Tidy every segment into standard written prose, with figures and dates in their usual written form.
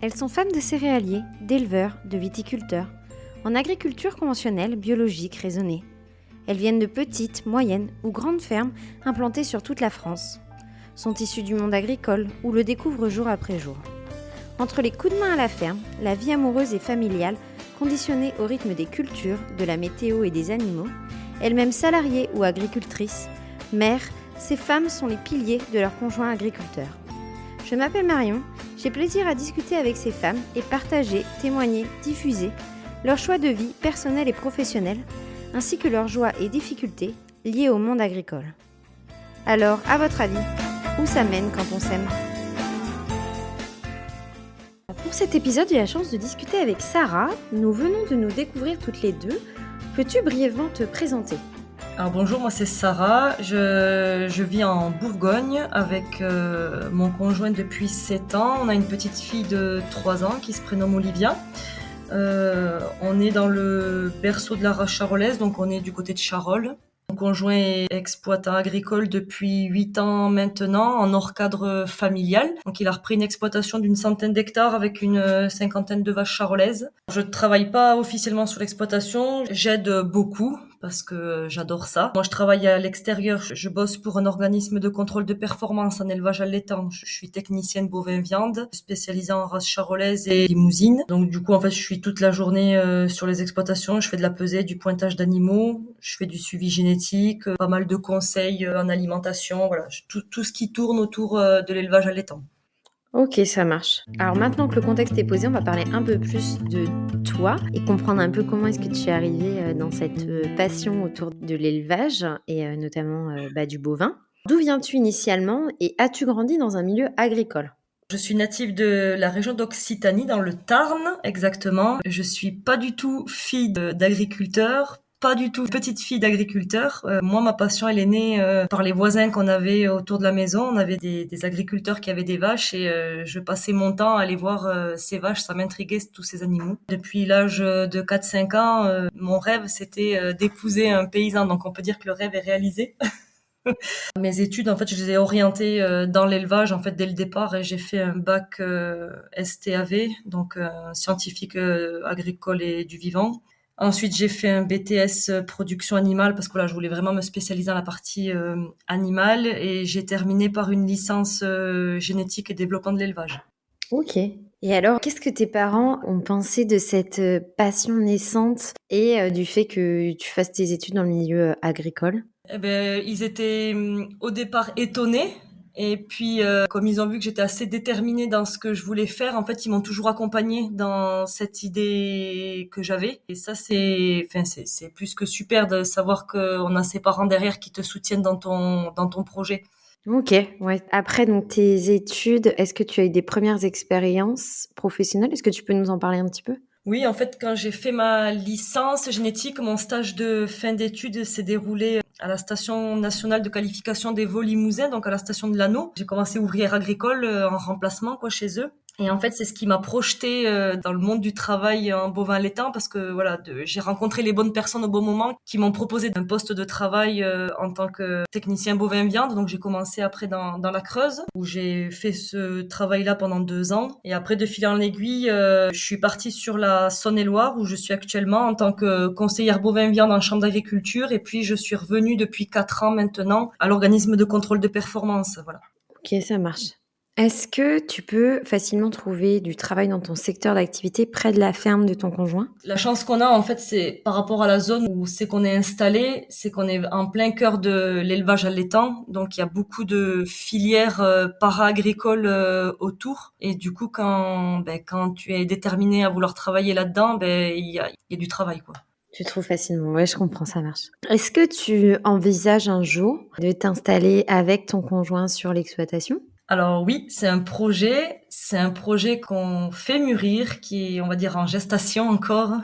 Elles sont femmes de céréaliers, d'éleveurs, de viticulteurs, en agriculture conventionnelle, biologique, raisonnée. Elles viennent de petites, moyennes ou grandes fermes implantées sur toute la France. Sont issues du monde agricole ou le découvrent jour après jour. Entre les coups de main à la ferme, la vie amoureuse et familiale, conditionnée au rythme des cultures, de la météo et des animaux, elles-mêmes salariées ou agricultrices, mères, ces femmes sont les piliers de leurs conjoints agriculteurs. Je m'appelle Marion, j'ai plaisir à discuter avec ces femmes et partager, témoigner, diffuser leurs choix de vie personnels et professionnels, ainsi que leurs joies et difficultés liées au monde agricole. Alors, à votre avis, où ça mène quand on s'aime ? Pour cet épisode, j'ai la chance de discuter avec Sarah. Nous venons de nous découvrir toutes les deux. Peux-tu brièvement te présenter ? Alors bonjour, moi c'est Sarah, je vis en Bourgogne avec mon conjoint depuis 7 ans. On a une petite fille de 3 ans qui se prénomme Olivia. On est dans le berceau de la race charolaise, donc on est du côté de Charolles. Mon conjoint est exploitant agricole depuis 8 ans maintenant, en hors cadre familial. Donc il a repris une exploitation d'une 100aine d'hectares avec une 50aine de vaches charolaises. Je ne travaille pas officiellement sur l'exploitation, j'aide beaucoup parce que j'adore ça. Moi je travaille à l'extérieur, je bosse pour un organisme de contrôle de performance en élevage allaitant. Je suis technicienne bovin-viande, spécialisée en race charolaise et limousine. Donc du coup en fait je suis toute la journée sur les exploitations, je fais de la pesée, du pointage d'animaux, je fais du suivi génétique, pas mal de conseils en alimentation, voilà, tout ce qui tourne autour de l'élevage allaitant. Ok, ça marche. Alors maintenant que le contexte est posé, on va parler un peu plus de toi et comprendre un peu comment est-ce que tu es arrivée dans cette passion autour de l'élevage et notamment du bovin. D'où viens-tu initialement et as-tu grandi dans un milieu agricole ? Je suis native de la région d'Occitanie, dans le Tarn, exactement. Je suis pas du tout fille d'agriculteur, pas du tout petite fille d'agriculteur. Moi, ma passion, elle est née par les voisins qu'on avait autour de la maison. On avait des agriculteurs qui avaient des vaches et je passais mon temps à aller voir ces vaches. Ça m'intriguait, tous ces animaux. Depuis l'âge de 4-5 ans, mon rêve, c'était d'épouser un paysan. Donc, on peut dire que le rêve est réalisé. Mes études, en fait, je les ai orientées dans l'élevage, en fait, dès le départ, et j'ai fait un bac STAV, donc scientifique agricole et du vivant. Ensuite, j'ai fait un BTS production animale parce que là, je voulais vraiment me spécialiser dans la partie animale, et j'ai terminé par une licence génétique et développement de l'élevage. Ok. Et alors, qu'est-ce que tes parents ont pensé de cette passion naissante et du fait que tu fasses tes études dans le milieu agricole ? Eh ben, ils étaient au départ étonnés. Et puis, comme ils ont vu que j'étais assez déterminée dans ce que je voulais faire, en fait, ils m'ont toujours accompagnée dans cette idée que j'avais. Et ça, c'est plus que super de savoir qu'on a ses parents derrière qui te soutiennent dans ton projet. Ok, ouais. Après donc tes études, est-ce que tu as eu des premières expériences professionnelles ? Est-ce que tu peux nous en parler un petit peu ? Oui, en fait, quand j'ai fait ma licence génétique, mon stage de fin d'études s'est déroulé à la station nationale de qualification des veaux limousins, donc à la station de l'Anneau. J'ai commencé ouvrière agricole en remplacement, chez eux. Et en fait, c'est ce qui m'a projetée dans le monde du travail en bovin allaitant, parce que voilà, j'ai rencontré les bonnes personnes au bon moment qui m'ont proposé un poste de travail en tant que technicien bovin viande. Donc j'ai commencé après dans la Creuse, où j'ai fait ce travail-là pendant 2 ans. Et après, de fil en aiguille, je suis partie sur la Saône-et-Loire, où je suis actuellement en tant que conseillère bovin viande en chambre d'agriculture. Et puis je suis revenue depuis 4 ans maintenant à l'organisme de contrôle de performance. Voilà. Ok, ça marche. Est-ce que tu peux facilement trouver du travail dans ton secteur d'activité près de la ferme de ton conjoint ? La chance qu'on a, en fait, c'est par rapport à la zone où c'est qu'on est installé, c'est qu'on est en plein cœur de l'élevage allaitant. Donc, il y a beaucoup de filières para-agricoles autour. Et du coup, quand tu es déterminé à vouloir travailler là-dedans, il y a du travail, quoi. Tu trouves facilement, ouais, je comprends, ça marche. Est-ce que tu envisages un jour de t'installer avec ton conjoint sur l'exploitation ? Alors oui, c'est un projet qu'on fait mûrir, qui est, on va dire, en gestation encore.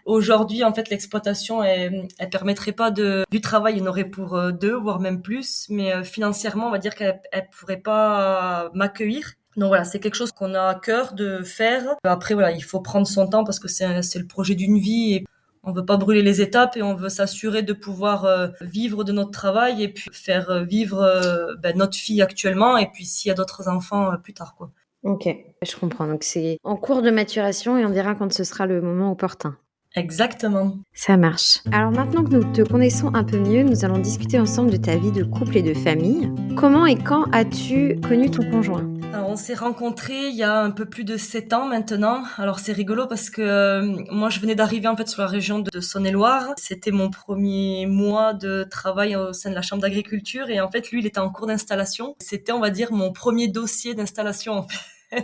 Aujourd'hui, en fait, l'exploitation, elle permettrait pas du travail, il y en aurait pour 2, voire même plus, mais financièrement, on va dire elle pourrait pas m'accueillir. Donc voilà, c'est quelque chose qu'on a à cœur de faire. Après, voilà, il faut prendre son temps parce que c'est le projet d'une vie et on veut pas brûler les étapes et on veut s'assurer de pouvoir vivre de notre travail et puis faire vivre notre fille actuellement et puis s'il y a d'autres enfants plus tard, quoi. Ok, je comprends. Donc c'est en cours de maturation et on verra quand ce sera le moment opportun. Exactement. Ça marche. Alors maintenant que nous te connaissons un peu mieux, nous allons discuter ensemble de ta vie de couple et de famille. Comment et quand as-tu connu ton conjoint ? Alors, on s'est rencontrés il y a un peu plus de 7 ans maintenant. Alors c'est rigolo parce que moi je venais d'arriver en fait sur la région de Saône-et-Loire. C'était mon premier mois de travail au sein de la chambre d'agriculture et en fait lui il était en cours d'installation. C'était on va dire mon premier dossier d'installation en fait.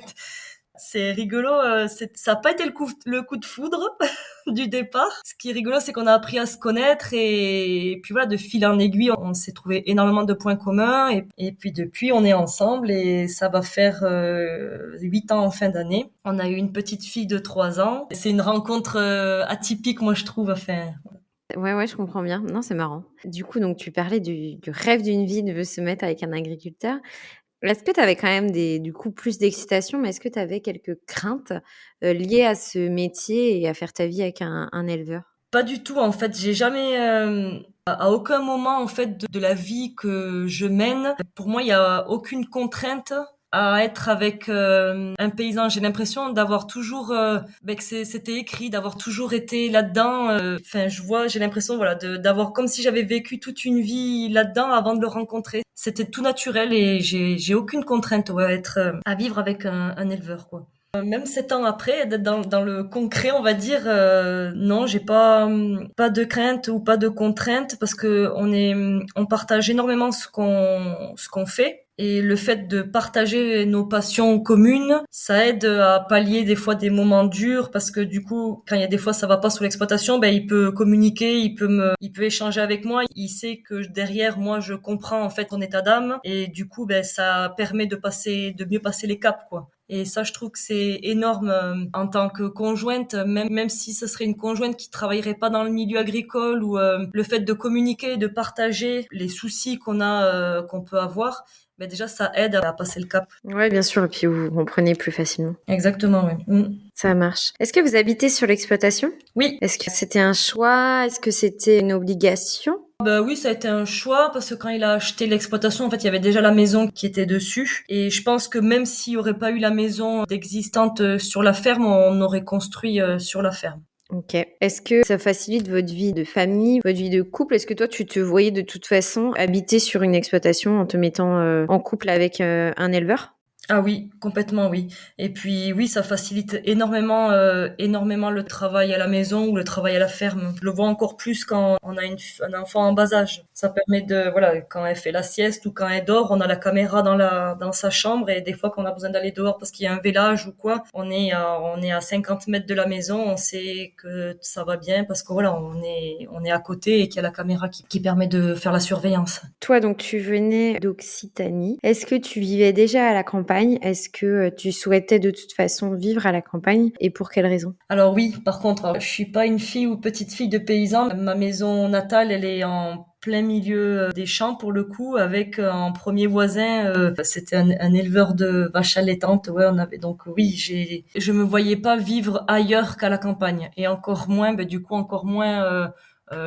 C'est rigolo, ça n'a pas été le coup de foudre du départ. Ce qui est rigolo, c'est qu'on a appris à se connaître et puis voilà, de fil en aiguille, on s'est trouvé énormément de points communs et puis depuis, on est ensemble et ça va faire 8 ans en fin d'année. On a eu une petite fille de 3 ans. C'est une rencontre atypique, moi je trouve. Enfin, Ouais, je comprends bien. Non, c'est marrant. Du coup, donc tu parlais du rêve d'une vie de se mettre avec un agriculteur. Est-ce que tu avais quand même du coup plus d'excitation, mais est-ce que tu avais quelques craintes liées à ce métier et à faire ta vie avec un éleveur? pas du tout en fait. J'ai jamais, à aucun moment en fait de la vie que je mène, pour moi il y a aucune contrainte à être avec un paysan. J'ai l'impression d'avoir toujours, que c'était écrit, d'avoir toujours été là-dedans. Enfin, j'ai l'impression voilà d'avoir comme si j'avais vécu toute une vie là-dedans avant de le rencontrer. C'était tout naturel et j'ai aucune contrainte à être à vivre avec un éleveur quoi. Même 7 ans après, d'être dans le concret, on va dire, non, j'ai pas de crainte ou pas de contrainte parce que on partage énormément ce qu'on fait. Et le fait de partager nos passions communes, ça aide à pallier des fois des moments durs parce que du coup, quand il y a des fois ça va pas sur l'exploitation, ben il peut communiquer, il peut échanger avec moi. Il sait que derrière moi je comprends en fait son état d'âme et du coup, ben ça permet de mieux passer les caps quoi. Et ça, je trouve que c'est énorme en tant que conjointe, même si ce serait une conjointe qui travaillerait pas dans le milieu agricole ou le fait de communiquer, de partager les soucis qu'on peut avoir, ben déjà ça aide à passer le cap. Ouais, bien sûr, et puis vous vous comprenez plus facilement. Exactement, oui. Ça marche. Est-ce que vous habitez sur l'exploitation? Oui. Est-ce que c'était un choix? Est-ce que c'était une obligation? Bah oui, ça a été un choix parce que quand il a acheté l'exploitation, en fait, il y avait déjà la maison qui était dessus. Et je pense que même s'il n'y aurait pas eu la maison existante sur la ferme, on aurait construit sur la ferme. Ok. Est-ce que ça facilite votre vie de famille, votre vie de couple? Est-ce que toi, tu te voyais de toute façon habiter sur une exploitation en te mettant en couple avec un éleveur? Ah oui, complètement oui. Et puis oui, ça facilite énormément le travail à la maison ou le travail à la ferme. Je le vois encore plus quand on a un enfant en bas âge. Ça permet voilà, quand elle fait la sieste ou quand elle dort, on a la caméra dans sa chambre et des fois quand on a besoin d'aller dehors parce qu'il y a un village ou quoi, on est à 50 mètres de la maison, on sait que ça va bien parce que voilà, on est à côté et qu'il y a la caméra qui permet de faire la surveillance. Toi, donc, tu venais d'Occitanie. Est-ce que tu vivais déjà à la campagne? Est-ce que tu souhaitais de toute façon vivre à la campagne et pour quelles raisons? Alors oui, par contre, je suis pas une fille ou petite fille de paysan. Ma maison natale, elle est en plein milieu des champs pour le coup, avec en premier voisin, c'était un éleveur de vaches allaitantes. Ouais, on avait donc oui, je me voyais pas vivre ailleurs qu'à la campagne et encore moins, encore moins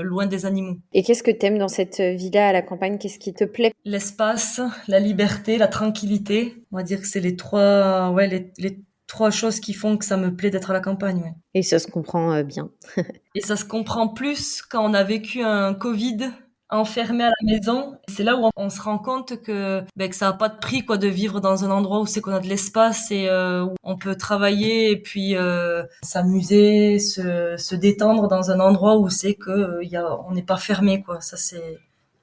loin des animaux. Et qu'est-ce que t'aimes dans cette vie-là à la campagne? Qu'est-ce qui te plaît? L'espace, la liberté, la tranquillité. On va dire que c'est les trois choses qui font que ça me plaît d'être à la campagne. Ouais. Et ça se comprend bien. Et ça se comprend plus quand on a vécu un Covid enfermé à la maison. C'est là où on se rend compte que ça n'a pas de prix quoi de vivre dans un endroit où c'est qu'on a de l'espace et où on peut travailler et puis s'amuser, se détendre dans un endroit où c'est que on n'est pas fermé quoi. Ça c'est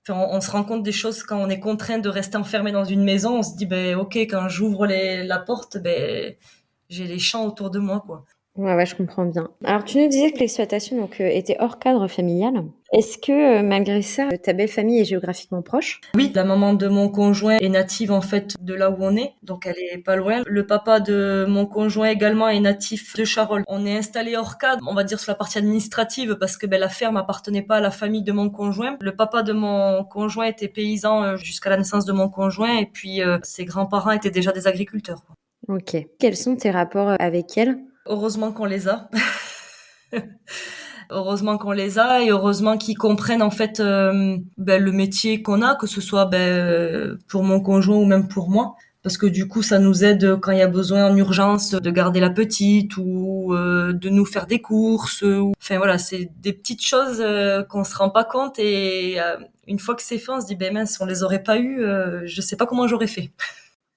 Enfin, on se rend compte des choses quand on est contraint de rester enfermé dans une maison. On se dit, ok, quand j'ouvre la porte, j'ai les champs autour de moi, quoi. Ouais, je comprends bien. Alors, tu nous disais que l'exploitation était hors cadre familial. Est-ce que, malgré ça, ta belle famille est géographiquement proche? Oui, la maman de mon conjoint est native en fait de là où on est, donc elle est pas loin. Le papa de mon conjoint également est natif de Charolles. On est installé hors cadre, on va dire sur la partie administrative, parce que la ferme appartenait pas à la famille de mon conjoint. Le papa de mon conjoint était paysan jusqu'à la naissance de mon conjoint, et puis ses grands-parents étaient déjà des agriculteurs. Ok. Quels sont tes rapports avec elle? Heureusement qu'on les a. Heureusement qu'on les a et heureusement qu'ils comprennent en fait le métier qu'on a, que ce soit pour mon conjoint ou même pour moi. Parce que du coup, ça nous aide quand il y a besoin en urgence de garder la petite ou de nous faire des courses. Enfin voilà, c'est des petites choses qu'on se rend pas compte et une fois que c'est fait, on se dit ben mince, on les aurait pas eu, je sais pas comment j'aurais fait.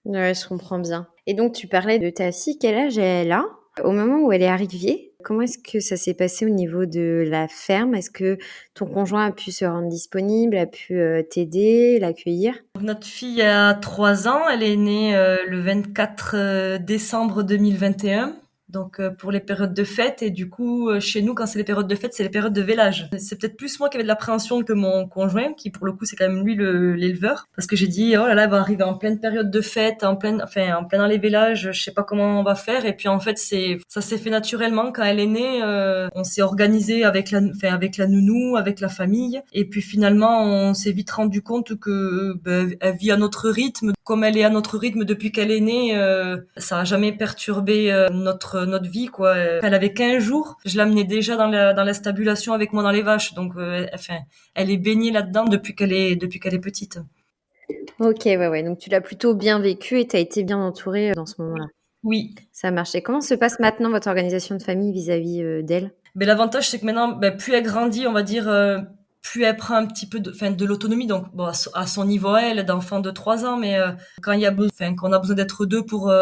Ouais, je comprends bien. Et donc, tu parlais de ta fille, quel âge elle a? Au moment où elle est arrivée, comment est-ce que ça s'est passé au niveau de la ferme? Est-ce que ton conjoint a pu se rendre disponible, a pu t'aider, l'accueillir? Notre fille a 3 ans, elle est née le 24 décembre 2021. Donc pour les périodes de fête et du coup chez nous quand c'est les périodes de fête c'est les périodes de vélage. C'est peut-être plus moi qui avais de l'appréhension que mon conjoint qui pour le coup c'est quand même lui l'éleveur parce que j'ai dit oh là là elle va arriver en pleine période de fête en plein dans les vélages, je sais pas comment on va faire et puis en fait ça s'est fait naturellement quand elle est née, on s'est organisé avec la nounou, avec la famille et puis finalement on s'est vite rendu compte que elle vit à notre rythme comme elle est à notre rythme depuis qu'elle est née, ça a jamais perturbé notre vie quoi. Elle avait 15 jours, je l'amenais déjà dans la stabulation avec moi dans les vaches donc elle est baignée là-dedans depuis qu'elle est petite. Ok, ouais. Donc, tu l'as plutôt bien vécu et tu as été bien entourée dans ce moment-là. Oui. Ça marche. Et comment se passe maintenant votre organisation de famille vis-à-vis d'elle? Mais l'avantage c'est que maintenant plus elle grandit, on va dire plus elle prend un petit peu de l'autonomie donc bon à son niveau à elle d'enfant de 3 ans mais quand il y a qu'on a besoin d'être deux pour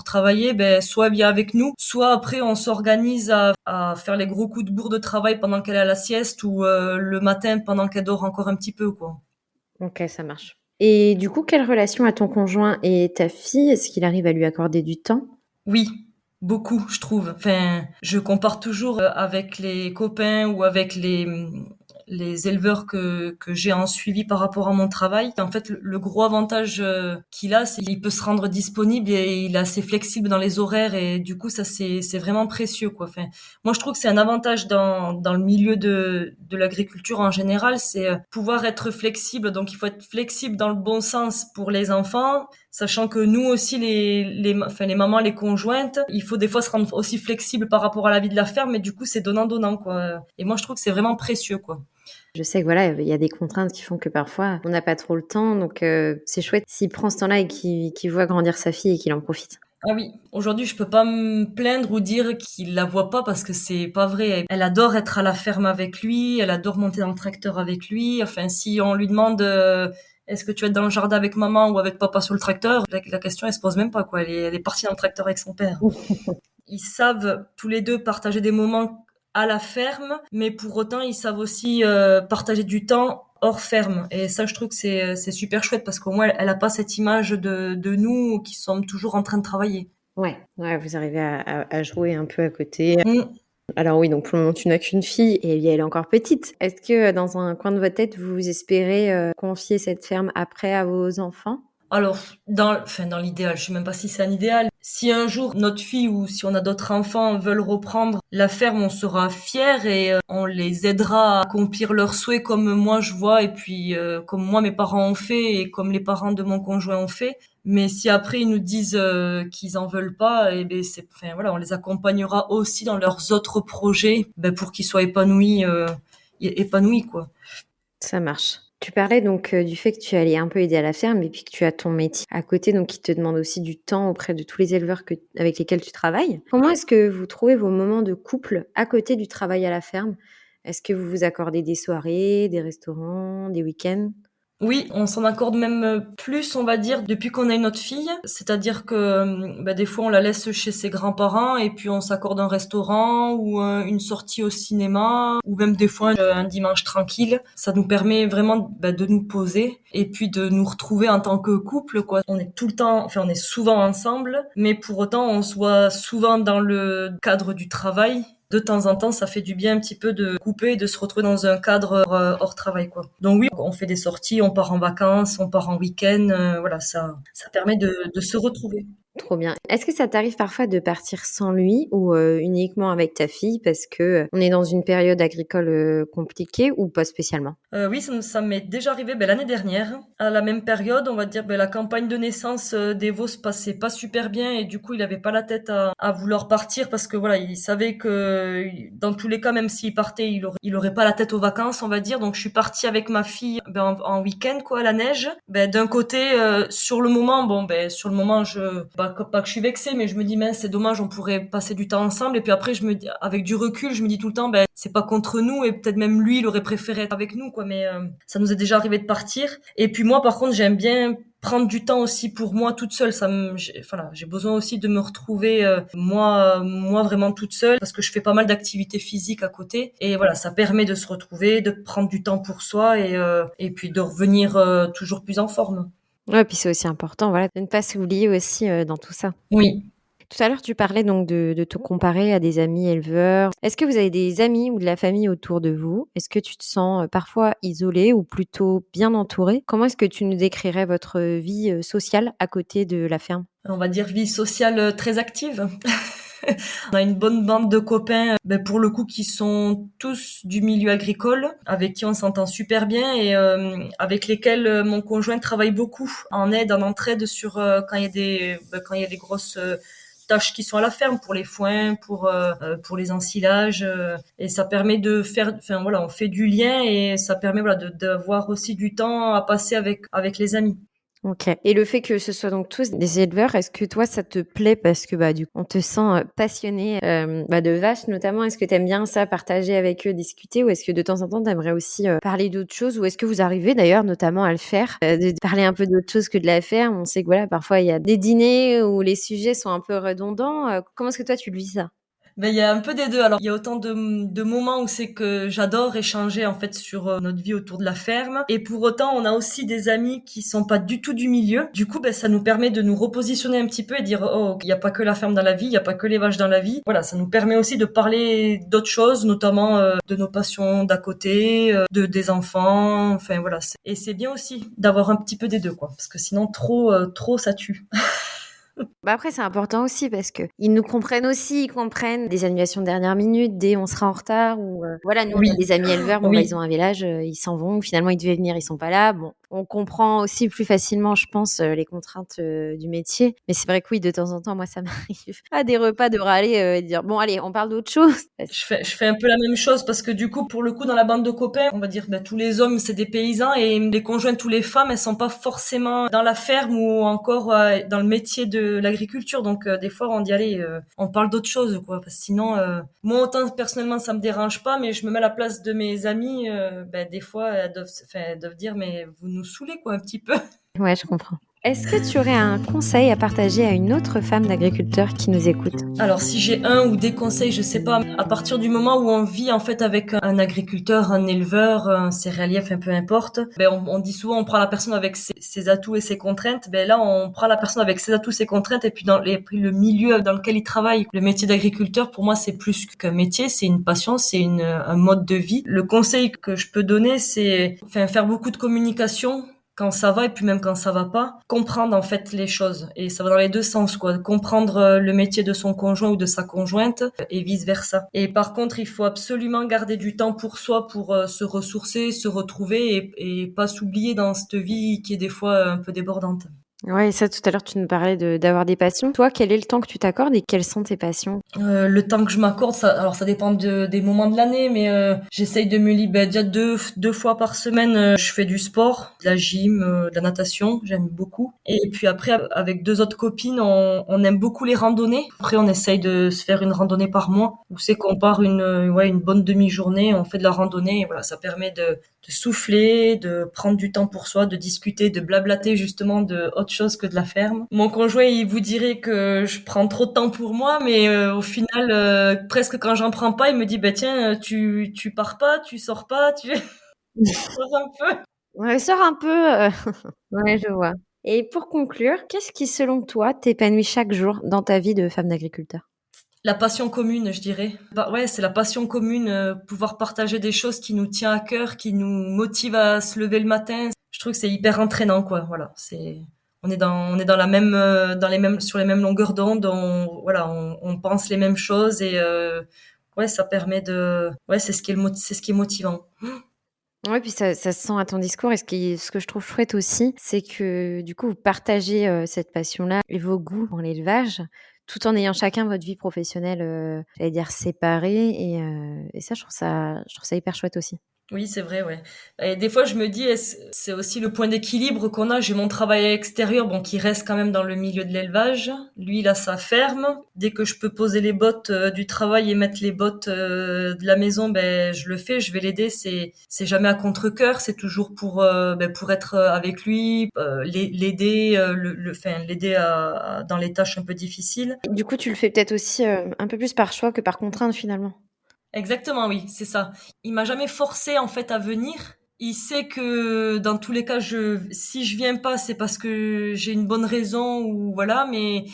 travailler soit elle vient avec nous soit après on s'organise à faire les gros coups de bourre de travail pendant qu'elle est à la sieste ou le matin pendant qu'elle dort encore un petit peu quoi. Ok, ça marche. Et du coup, quelle relation a ton conjoint et ta fille? Est-ce qu'il arrive à lui accorder du temps? Oui, beaucoup, je trouve. Je compare toujours avec les copains ou avec les éleveurs que j'ai en suivi par rapport à mon travail. En fait, le gros avantage qu'il a, c'est qu'il peut se rendre disponible et il est assez flexible dans les horaires et du coup, ça c'est vraiment précieux quoi. Moi je trouve que c'est un avantage dans le milieu de l'agriculture en général, c'est pouvoir être flexible. Donc il faut être flexible dans le bon sens pour les enfants, sachant que nous aussi les mamans, les conjointes, il faut des fois se rendre aussi flexible par rapport à la vie de la ferme, mais du coup c'est donnant quoi. Et moi je trouve que c'est vraiment précieux quoi. Je sais que voilà, il y a des contraintes qui font que parfois on n'a pas trop le temps, donc c'est chouette s'il prend ce temps-là et qu'il voit grandir sa fille et qu'il en profite. Ah oui, aujourd'hui je peux pas me plaindre ou dire qu'il la voit pas parce que c'est pas vrai. Elle adore être à la ferme avec lui, elle adore monter dans le tracteur avec lui. Enfin, si on lui demande est-ce que tu vas être dans le jardin avec maman ou avec papa sur le tracteur, la question elle se pose même pas quoi. Elle est partie dans le tracteur avec son père. Ils savent tous les deux partager des moments à la ferme, mais pour autant ils savent aussi partager du temps hors ferme. Et ça, je trouve que c'est super chouette parce qu'au moins elle a pas cette image de nous qui sommes toujours en train de travailler. Ouais, vous arrivez à jouer un peu à côté. Mm. Alors oui, donc pour le moment, tu n'as qu'une fille et elle est encore petite. Est-ce que dans un coin de votre tête, vous espérez confier cette ferme après à vos enfants? Alors, dans l'idéal, je sais même pas si c'est un idéal. Si un jour notre fille ou si on a d'autres enfants veulent reprendre la ferme, on sera fiers et on les aidera à accomplir leurs souhaits comme moi je vois et puis comme moi mes parents ont fait et comme les parents de mon conjoint ont fait. Mais si après ils nous disent qu'ils en veulent pas, et ben voilà, on les accompagnera aussi dans leurs autres projets, pour qu'ils soient épanouis quoi. Ça marche. Tu parlais donc du fait que tu allais un peu aider à la ferme et puis que tu as ton métier à côté, donc qui te demande aussi du temps auprès de tous les éleveurs avec lesquels tu travailles. Comment est-ce que vous trouvez vos moments de couple à côté du travail à la ferme? Est-ce que vous vous accordez des soirées, des restaurants, des week-ends? Oui, on s'en accorde même plus, on va dire, depuis qu'on a une autre fille. C'est-à-dire que des fois, on la laisse chez ses grands-parents et puis on s'accorde un restaurant ou une sortie au cinéma ou même des fois un dimanche tranquille. Ça nous permet vraiment de nous poser et puis de nous retrouver en tant que couple, quoi. On est tout le temps, on est souvent ensemble, mais pour autant, on se voit souvent dans le cadre du travail. De temps en temps, ça fait du bien un petit peu de couper, de se retrouver dans un cadre hors travail, quoi. Donc oui, on fait des sorties, on part en vacances, on part en week-end, voilà, ça permet de se retrouver. Trop bien. Est-ce que ça t'arrive parfois de partir sans lui ou uniquement avec ta fille parce que, on est dans une période agricole, compliquée ou pas spécialement? Oui, ça m'est déjà arrivé, l'année dernière. À la même période, on va dire, la campagne de naissance, d'Evo se passait pas super bien et du coup, il avait pas la tête à vouloir partir parce que voilà, il savait que dans tous les cas, même s'il partait, il aurait pas la tête aux vacances, on va dire. Donc je suis partie avec ma fille, en week-end quoi, à la neige. D'un côté, sur le moment, sur le moment, pas que je suis vexée, mais je me dis mince, c'est dommage, on pourrait passer du temps ensemble. Et puis après, je me dis, avec du recul, je me dis tout le temps, c'est pas contre nous et peut-être même lui, il aurait préféré être avec nous, quoi. Mais ça nous est déjà arrivé de partir. Et puis moi, par contre, j'aime bien prendre du temps aussi pour moi toute seule. J'ai besoin aussi de me retrouver moi vraiment toute seule parce que je fais pas mal d'activités physiques à côté. Et voilà, ça permet de se retrouver, de prendre du temps pour soi et puis de revenir toujours plus en forme. Ouais, puis c'est aussi important, voilà, de ne pas s'oublier aussi, dans tout ça. Oui. Tout à l'heure, tu parlais donc de te comparer à des amis éleveurs. Est-ce que vous avez des amis ou de la famille autour de vous? Est-ce que tu te sens, parfois isolée ou plutôt bien entourée? Comment est-ce que tu nous décrirais votre, vie, sociale à côté de la ferme? On va dire vie sociale très active. On a une bonne bande de copains, pour le coup, qui sont tous du milieu agricole, avec qui on s'entend super bien et avec lesquels mon conjoint travaille beaucoup en aide, en entraide sur quand il y a des grosses tâches qui sont à la ferme pour les foins, pour les ensilages, et ça permet de faire, enfin voilà, on fait du lien et ça permet voilà d'avoir aussi du temps à passer avec les amis. OK, et le fait que ce soit donc tous des éleveurs, est-ce que toi ça te plaît? Parce que, du coup, on te sent, passionnée, de vaches notamment. Est-ce que tu aimes bien ça, partager avec eux, discuter? Ou est-ce que de temps en temps tu aimerais aussi, parler d'autres choses? Ou est-ce que vous arrivez d'ailleurs notamment à le faire, de parler un peu d'autre chose que de la ferme? On sait que voilà, parfois il y a des dîners où les sujets sont un peu redondants, comment est-ce que toi tu le vis ça? Il y a un peu des deux. Alors, il y a autant de moments où c'est que j'adore échanger en fait sur notre vie autour de la ferme, et pour autant, on a aussi des amis qui sont pas du tout du milieu. Du coup, ça nous permet de nous repositionner un petit peu et dire oh, il y a pas que la ferme dans la vie, il y a pas que les vaches dans la vie. Voilà, ça nous permet aussi de parler d'autres choses, notamment de nos passions d'à côté, de des enfants. Enfin voilà, et c'est bien aussi d'avoir un petit peu des deux quoi, parce que sinon trop ça tue. Après, c'est important aussi parce qu'ils nous comprennent aussi, ils comprennent des annulations de dernière minute, des on sera en retard ou voilà, nous on Oui, a des amis éleveurs, ils oui. ont un village, ils s'en vont, finalement ils devaient venir, ils sont pas là. Bon, on comprend aussi plus facilement, je pense, les contraintes, du métier. Mais c'est vrai que oui, de temps en temps, moi ça m'arrive à des repas de râler, et de dire: «Bon allez, on parle d'autre chose». Parce Je fais un peu la même chose parce que du coup, pour le coup, dans la bande de copains, on va dire, tous les hommes, c'est des paysans et les conjoints de tous les femmes, elles sont pas forcément dans la ferme ou encore dans le métier de l'agriculture. Donc, des fois, on dit, allez, on parle d'autre chose, quoi. Parce que sinon, moi, autant personnellement, ça me dérange pas, mais je me mets à la place de mes amis, des fois, elles doivent dire, mais vous nous saoulez, quoi, un petit peu. ouais, je comprends. Est-ce que tu aurais un conseil à partager à une autre femme d'agriculteur qui nous écoute? Alors si j'ai un ou des conseils, je sais pas, à partir du moment où on vit en fait avec un agriculteur, un éleveur, un céréalier, enfin peu importe, on dit souvent on prend la personne avec ses atouts et ses contraintes. Là on prend la personne avec ses atouts, ses contraintes et puis le milieu dans lequel il travaille. Le métier d'agriculteur pour moi c'est plus qu'un métier, c'est une passion, c'est un mode de vie. Le conseil que je peux donner c'est faire beaucoup de communication quand ça va et puis même quand ça va pas, comprendre en fait les choses. Et ça va dans les deux sens, quoi. Comprendre le métier de son conjoint ou de sa conjointe et vice versa. Et par contre, il faut absolument garder du temps pour soi, pour se ressourcer, se retrouver et pas s'oublier dans cette vie qui est des fois un peu débordante. Ouais, ça tout à l'heure tu nous parlais d'avoir des passions. Toi, quel est le temps que tu t'accordes et quelles sont tes passions? Le temps que je m'accorde, ça dépend des moments de l'année, mais j'essaye de me libérer déjà deux fois par semaine. Je fais du sport, de la gym, de la natation, j'aime beaucoup. Et puis après, avec deux autres copines, on aime beaucoup les randonnées. Après, on essaye de se faire une randonnée par mois, où c'est qu'on part une bonne demi-journée, on fait de la randonnée, et voilà, ça permet de souffler, de prendre du temps pour soi, de discuter, de blablater justement de autre chose que de la ferme. Mon conjoint, il vous dirait que je prends trop de temps pour moi, mais au final, presque quand j'en prends pas, il me dit, tiens, tu pars pas, tu sors pas, tu poses un peu. Ouais, sors un peu, ouais, je vois. Et pour conclure, qu'est-ce qui, selon toi, t'épanouit chaque jour dans ta vie de femme d'agriculteur? La passion commune, je dirais. Ouais, c'est la passion commune, pouvoir partager des choses qui nous tient à cœur, qui nous motive à se lever le matin. Je trouve que c'est hyper entraînant, quoi. Voilà, on est dans la même, sur les mêmes longueurs d'onde. Voilà, on pense les mêmes choses et ouais, ça permet de, ouais, c'est ce qui est motivant. Ouais, puis ça se sent à ton discours et ce que je trouve chouette aussi, c'est que du coup, vous partagez, cette passion-là et vos goûts pour l'élevage, tout en ayant chacun votre vie professionnelle, j'allais dire séparée et ça, je trouve ça hyper chouette aussi. Oui, c'est vrai, ouais. Et des fois, je me dis, c'est aussi le point d'équilibre qu'on a. J'ai mon travail extérieur, bon, qui reste quand même dans le milieu de l'élevage. Lui, il a sa ferme. Dès que je peux poser les bottes du travail et mettre les bottes de la maison, ben, je le fais. Je vais l'aider. C'est jamais à contre-cœur. C'est toujours pour être avec lui, l'aider, enfin, l'aider dans les tâches un peu difficiles. Du coup, tu le fais peut-être aussi, un peu plus par choix que par contrainte finalement? Exactement, oui, c'est ça. Il m'a jamais forcé en fait à venir. Il sait que dans tous les cas, si je viens pas, c'est parce que j'ai une bonne raison ou voilà, mais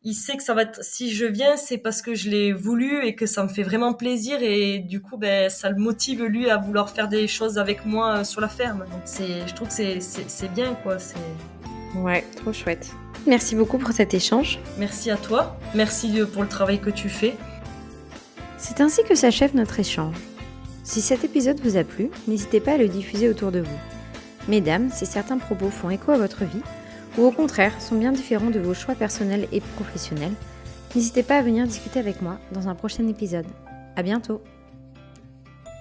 il sait que ça va être, si je viens, c'est parce que je l'ai voulu et que ça me fait vraiment plaisir et du coup, ben, ça le motive lui à vouloir faire des choses avec moi sur la ferme. Donc je trouve que c'est bien quoi. Ouais, trop chouette. Merci beaucoup pour cet échange. Merci à toi. Merci pour le travail que tu fais. C'est ainsi que s'achève notre échange. Si cet épisode vous a plu, n'hésitez pas à le diffuser autour de vous. Mesdames, si certains propos font écho à votre vie, ou au contraire sont bien différents de vos choix personnels et professionnels, n'hésitez pas à venir discuter avec moi dans un prochain épisode. À bientôt!